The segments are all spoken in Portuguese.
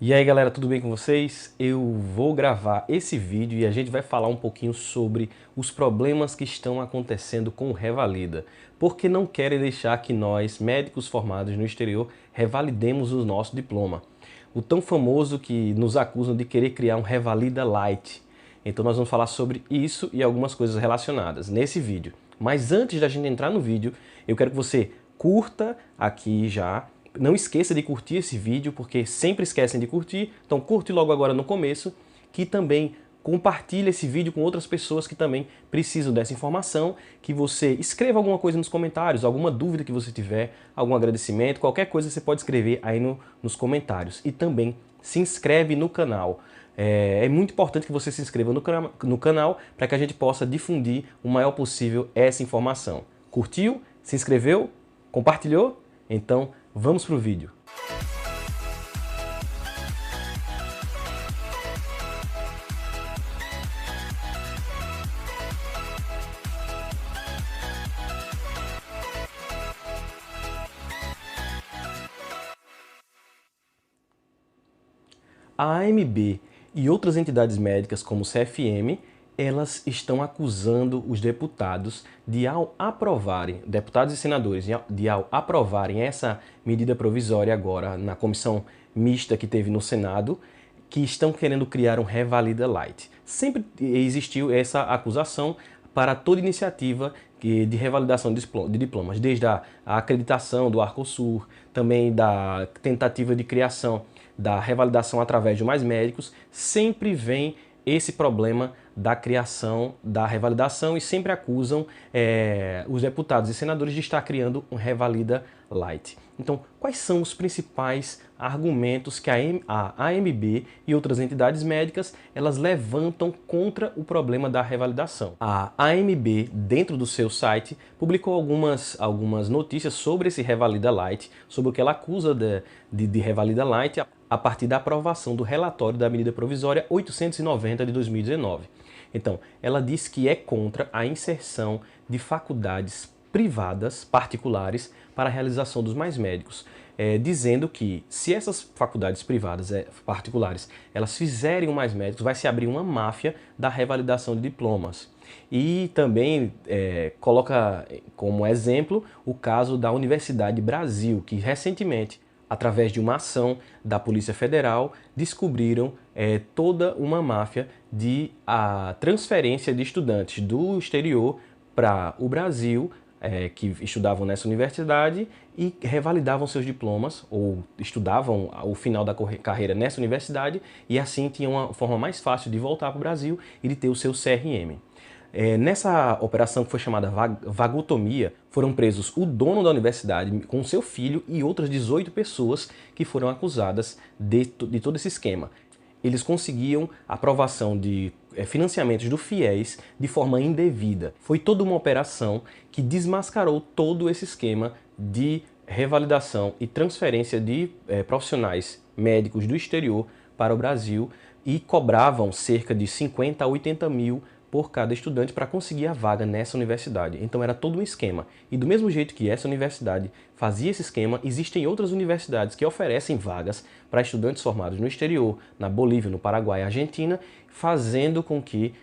E aí galera, tudo bem com vocês? Eu vou gravar esse vídeo e a gente vai falar um pouquinho sobre os problemas que estão acontecendo com o Revalida, porque não querem deixar que nós, médicos formados no exterior, revalidemos o nosso diploma. O tão famoso que nos acusam de querer criar um Revalida Light. Então nós vamos falar sobre isso e algumas coisas relacionadas nesse vídeo. Mas antes da gente entrar no vídeo, eu quero que você curta aqui já. Não esqueça de curtir esse vídeo, porque sempre esquecem de curtir, então curte logo agora no começo, que também compartilhe esse vídeo com outras pessoas que também precisam dessa informação, que você escreva alguma coisa nos comentários, alguma dúvida que você tiver, algum agradecimento, qualquer coisa você pode escrever aí nos comentários. E também se inscreve no canal. É muito importante que você se inscreva no canal para que a gente possa difundir o maior possível essa informação. Curtiu? Se inscreveu? Compartilhou? Então, vamos para o vídeo. A AMB e outras entidades médicas como o CFM, elas estão acusando os deputados de, ao aprovarem, deputados e senadores, de ao aprovarem essa medida provisória agora na comissão mista que teve no Senado, que estão querendo criar um Revalida Light. Sempre existiu essa acusação para toda iniciativa de revalidação de diplomas, desde a acreditação do Arcosul, também da tentativa de criação da revalidação através de mais médicos, sempre vem esse problema da criação da revalidação e sempre acusam os deputados e senadores de estar criando um Revalida Light. Então, quais são os principais argumentos que a AMB e outras entidades médicas elas levantam contra o problema da revalidação? A AMB, dentro do seu site, publicou algumas notícias sobre esse Revalida Light, sobre o que ela acusa de Revalida Light a partir da aprovação do relatório da medida provisória 890 de 2019. Então, ela diz que é contra a inserção de faculdades privadas, particulares, para a realização dos mais médicos, dizendo que se essas faculdades privadas, particulares, elas fizerem o mais médicos, vai se abrir uma máfia da revalidação de diplomas. E também coloca como exemplo o caso da Universidade Brasil, que recentemente, através de uma ação da Polícia Federal, descobriram toda uma máfia de transferência de estudantes do exterior para o Brasil, que estudavam nessa universidade e revalidavam seus diplomas, ou estudavam o final da carreira nessa universidade, e assim tinham uma forma mais fácil de voltar para o Brasil e de ter o seu CRM. Nessa operação que foi chamada vagotomia, foram presos o dono da universidade com seu filho e outras 18 pessoas que foram acusadas de todo esse esquema. Eles conseguiam aprovação de financiamentos do FIES de forma indevida. Foi toda uma operação que desmascarou todo esse esquema de revalidação e transferência de profissionais médicos do exterior para o Brasil e cobravam cerca de 50 a 80 mil por cada estudante para conseguir a vaga nessa universidade. Então era todo um esquema. E do mesmo jeito que essa universidade fazia esse esquema, existem outras universidades que oferecem vagas para estudantes formados no exterior, na Bolívia, no Paraguai e Argentina, fazendo com que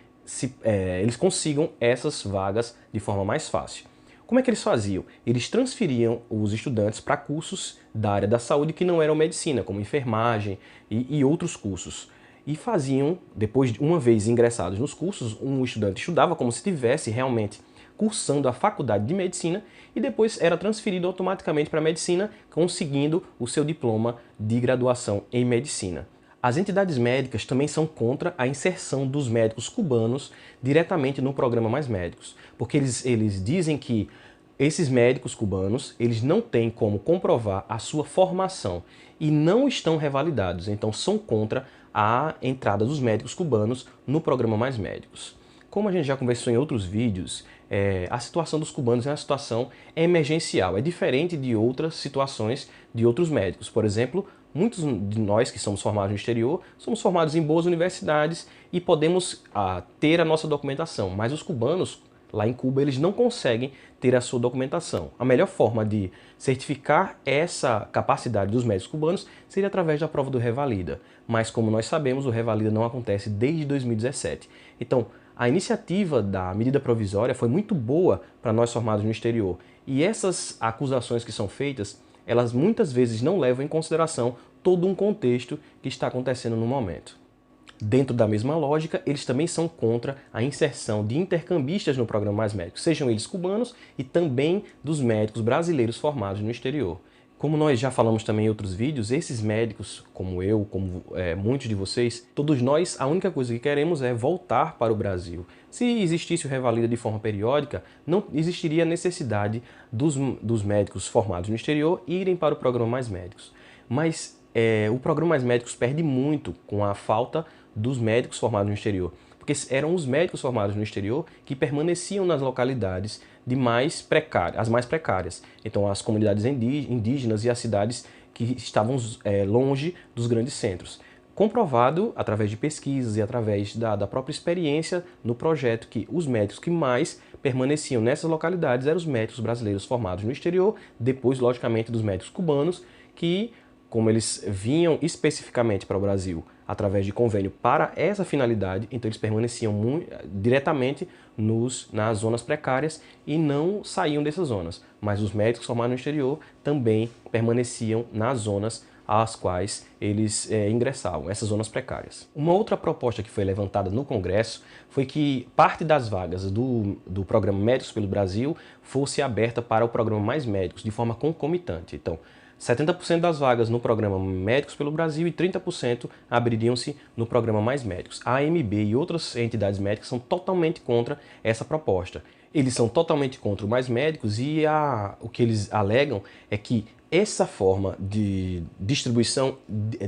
eles consigam essas vagas de forma mais fácil. Como é que eles faziam? Eles transferiam os estudantes para cursos da área da saúde que não eram medicina, como enfermagem e outros cursos. E faziam, depois de uma vez ingressados nos cursos, um estudante estudava como se estivesse realmente cursando a faculdade de medicina e depois era transferido automaticamente para a medicina, conseguindo o seu diploma de graduação em medicina. As entidades médicas também são contra a inserção dos médicos cubanos diretamente no programa Mais Médicos, porque eles dizem que esses médicos cubanos, eles não têm como comprovar a sua formação e não estão revalidados, então são contra a entrada dos médicos cubanos no programa Mais Médicos. Como a gente já conversou em outros vídeos, a situação dos cubanos é uma situação emergencial, é diferente de outras situações de outros médicos. Por exemplo, muitos de nós que somos formados no exterior, somos formados em boas universidades e podemos ter a nossa documentação, mas os cubanos, Lá em Cuba eles não conseguem ter a sua documentação. A melhor forma de certificar essa capacidade dos médicos cubanos seria através da prova do Revalida. Mas como nós sabemos, o Revalida não acontece desde 2017. Então, a iniciativa da medida provisória foi muito boa para nós formados no exterior. E essas acusações que são feitas, elas muitas vezes não levam em consideração todo um contexto que está acontecendo no momento. Dentro da mesma lógica, eles também são contra a inserção de intercambistas no programa Mais Médicos, sejam eles cubanos e também dos médicos brasileiros formados no exterior. Como nós já falamos também em outros vídeos, esses médicos, como eu, como muitos de vocês, todos nós, a única coisa que queremos é voltar para o Brasil. Se existisse o Revalida de forma periódica, não existiria necessidade dos médicos formados no exterior irem para o programa Mais Médicos. Mas o programa Mais Médicos perde muito com a falta dos médicos formados no exterior, porque eram os médicos formados no exterior que permaneciam nas localidades as mais precárias. Então, as comunidades indígenas e as cidades que estavam longe dos grandes centros. Comprovado, através de pesquisas e através da própria experiência no projeto, que os médicos que mais permaneciam nessas localidades eram os médicos brasileiros formados no exterior, depois, logicamente, dos médicos cubanos, que, como eles vinham especificamente para o Brasil através de convênio para essa finalidade, então eles permaneciam diretamente nas zonas precárias e não saíam dessas zonas. Mas os médicos formados no exterior também permaneciam nas zonas às quais eles ingressavam, essas zonas precárias. Uma outra proposta que foi levantada no Congresso foi que parte das vagas do programa Médicos pelo Brasil fosse aberta para o programa Mais Médicos, de forma concomitante. Então, 70% das vagas no programa Médicos pelo Brasil e 30% abririam-se no programa Mais Médicos. A AMB e outras entidades médicas são totalmente contra essa proposta. Eles são totalmente contra o Mais Médicos e o que eles alegam é que essa forma de distribuição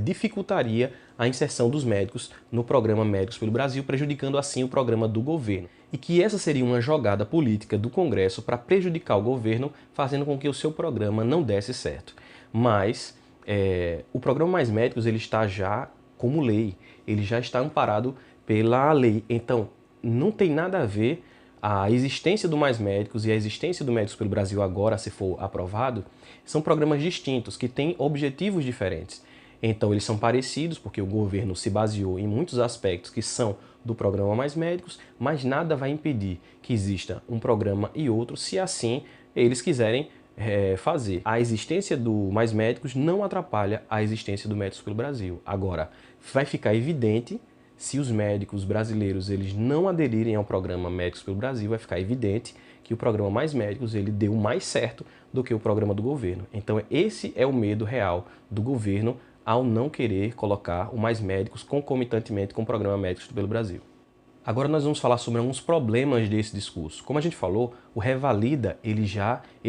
dificultaria a inserção dos médicos no programa Médicos pelo Brasil, prejudicando assim o programa do governo. E que essa seria uma jogada política do Congresso para prejudicar o governo, fazendo com que o seu programa não desse certo. Mas o programa Mais Médicos ele está já como lei, ele já está amparado pela lei. Então, não tem nada a ver a existência do Mais Médicos e a existência do Médicos pelo Brasil agora, se for aprovado, são programas distintos, que têm objetivos diferentes. Então, eles são parecidos, porque o governo se baseou em muitos aspectos que são do programa Mais Médicos, mas nada vai impedir que exista um programa e outro, se assim eles quiserem fazer. A existência do Mais Médicos não atrapalha a existência do Médicos pelo Brasil. Agora, vai ficar evidente, se os médicos brasileiros eles não aderirem ao programa Médicos pelo Brasil, vai ficar evidente que o programa Mais Médicos ele deu mais certo do que o programa do governo. Então, esse é o medo real do governo ao não querer colocar o Mais Médicos concomitantemente com o programa Médicos pelo Brasil. Agora nós vamos falar sobre alguns problemas desse discurso. Como a gente falou, o Revalida ele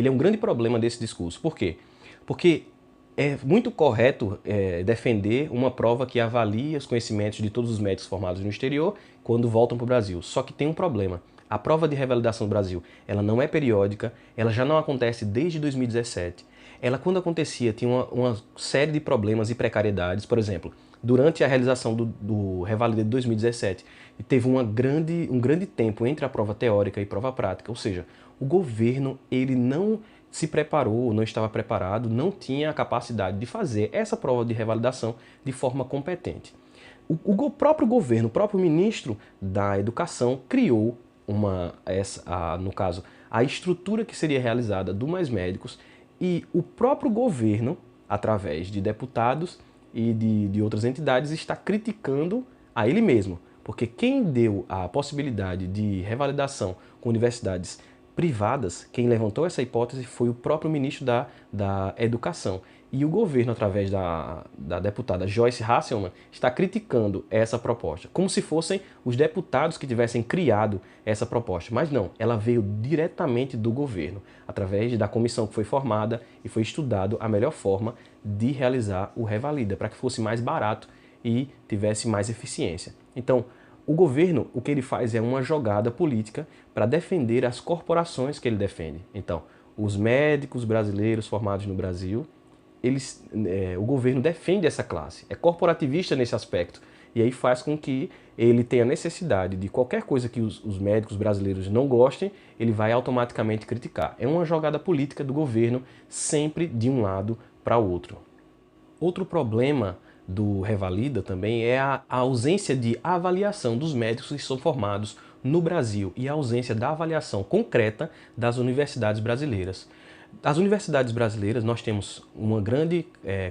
é um grande problema desse discurso. Por quê? Porque é muito correto defender uma prova que avalia os conhecimentos de todos os médicos formados no exterior quando voltam para o Brasil. Só que tem um problema. A prova de revalidação do Brasil, ela não é periódica, ela já não acontece desde 2017. Ela, quando acontecia, tinha uma série de problemas e precariedades. Por exemplo, durante a realização do Revalida de 2017, teve um grande tempo entre a prova teórica e prova prática. Ou seja, o governo ele não se preparou, não estava preparado, não tinha a capacidade de fazer essa prova de revalidação de forma competente. O próprio governo, o próprio ministro da Educação criou no caso, a estrutura que seria realizada do Mais Médicos e o próprio governo, através de deputados e de outras entidades, está criticando a ele mesmo. Porque quem deu a possibilidade de revalidação com universidades privadas, quem levantou essa hipótese foi o próprio ministro da Educação. E o governo, através da deputada Joyce Hasselmann, está criticando essa proposta, como se fossem os deputados que tivessem criado essa proposta. Mas não, ela veio diretamente do governo, através da comissão que foi formada e foi estudado a melhor forma de realizar o Revalida, para que fosse mais barato e tivesse mais eficiência. Então, o governo, o que ele faz é uma jogada política para defender as corporações que ele defende. Então, os médicos brasileiros formados no Brasil, o governo defende essa classe, é corporativista nesse aspecto. E aí faz com que ele tenha necessidade de qualquer coisa que os médicos brasileiros não gostem, ele vai automaticamente criticar. É uma jogada política do governo, sempre de um lado para o outro. Outro problema do Revalida também é a ausência de avaliação dos médicos que são formados no Brasil e a ausência da avaliação concreta das universidades brasileiras. As universidades brasileiras, nós temos uma grande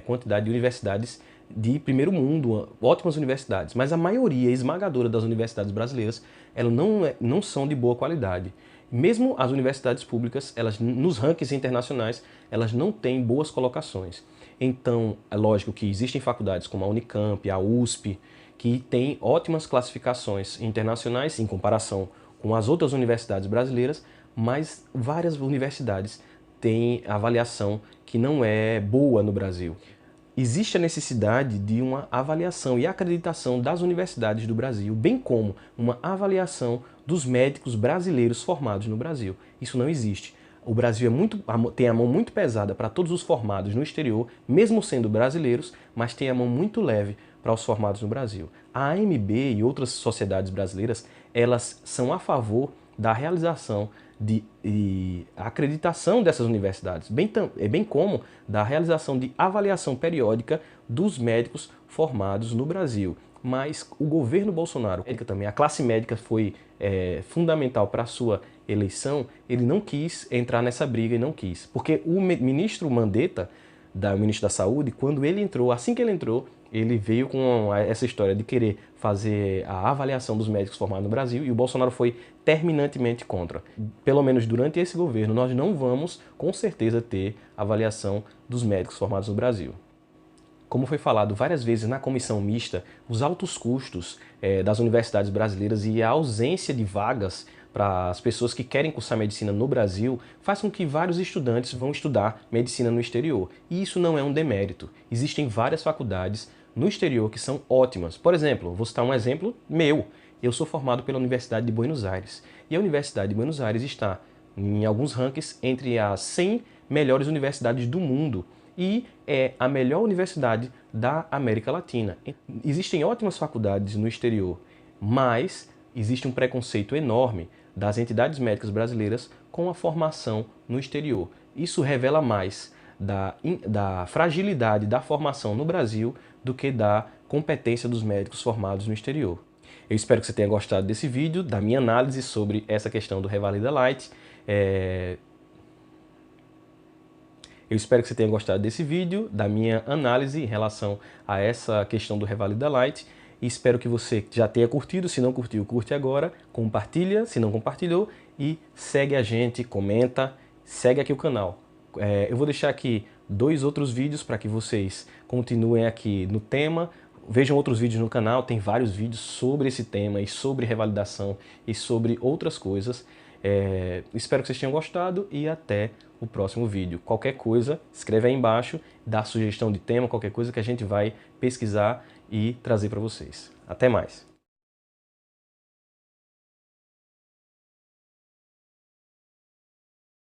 quantidade de universidades de primeiro mundo, ótimas universidades, mas a maioria esmagadora das universidades brasileiras, elas não são de boa qualidade. Mesmo as universidades públicas, elas nos rankings internacionais, elas não têm boas colocações. Então, é lógico que existem faculdades como a Unicamp, a USP, que têm ótimas classificações internacionais em comparação com as outras universidades brasileiras, mas várias universidades têm avaliação que não é boa no Brasil. Existe a necessidade de uma avaliação e acreditação das universidades do Brasil, bem como uma avaliação dos médicos brasileiros formados no Brasil. Isso não existe. O Brasil tem a mão muito pesada para todos os formados no exterior, mesmo sendo brasileiros, mas tem a mão muito leve para os formados no Brasil. A AMB e outras sociedades brasileiras, elas são a favor da realização de acreditação dessas universidades, bem como da realização de avaliação periódica dos médicos formados no Brasil. Mas o governo Bolsonaro, também a classe médica foi fundamental para a sua eleição, ele não quis entrar nessa briga e não quis. Porque o ministro Mandetta, o ministro da Saúde, quando ele entrou, assim que ele entrou, ele veio com essa história de querer fazer a avaliação dos médicos formados no Brasil e o Bolsonaro foi terminantemente contra. Pelo menos durante esse governo, nós não vamos, com certeza, ter avaliação dos médicos formados no Brasil. Como foi falado várias vezes na comissão mista, os altos custos das universidades brasileiras e a ausência de vagas para as pessoas que querem cursar medicina no Brasil faz com que vários estudantes vão estudar medicina no exterior. E isso não é um demérito. Existem várias faculdades no exterior que são ótimas. Por exemplo, vou citar um exemplo meu. Eu sou formado pela Universidade de Buenos Aires. E a Universidade de Buenos Aires está em alguns rankings entre as 100 melhores universidades do mundo. E é a melhor universidade da América Latina. Existem ótimas faculdades no exterior, mas existe um preconceito enorme das entidades médicas brasileiras com a formação no exterior. Isso revela mais da fragilidade da formação no Brasil do que da competência dos médicos formados no exterior. Eu espero que você tenha gostado desse vídeo, da minha análise sobre essa questão do Revalida Light. Eu espero que você tenha gostado desse vídeo, da minha análise em relação a essa questão do Revalida Light. E espero que você já tenha curtido. Se não curtiu, curte agora, compartilha, se não compartilhou, e segue a gente, comenta, segue aqui o canal. Eu vou deixar aqui 2 outros vídeos para que vocês continuem aqui no tema. Vejam outros vídeos no canal, tem vários vídeos sobre esse tema e sobre revalidação e sobre outras coisas. Espero que vocês tenham gostado e até o próximo vídeo. Qualquer coisa, escreve aí embaixo, dá sugestão de tema, qualquer coisa que a gente vai pesquisar e trazer para vocês. Até mais!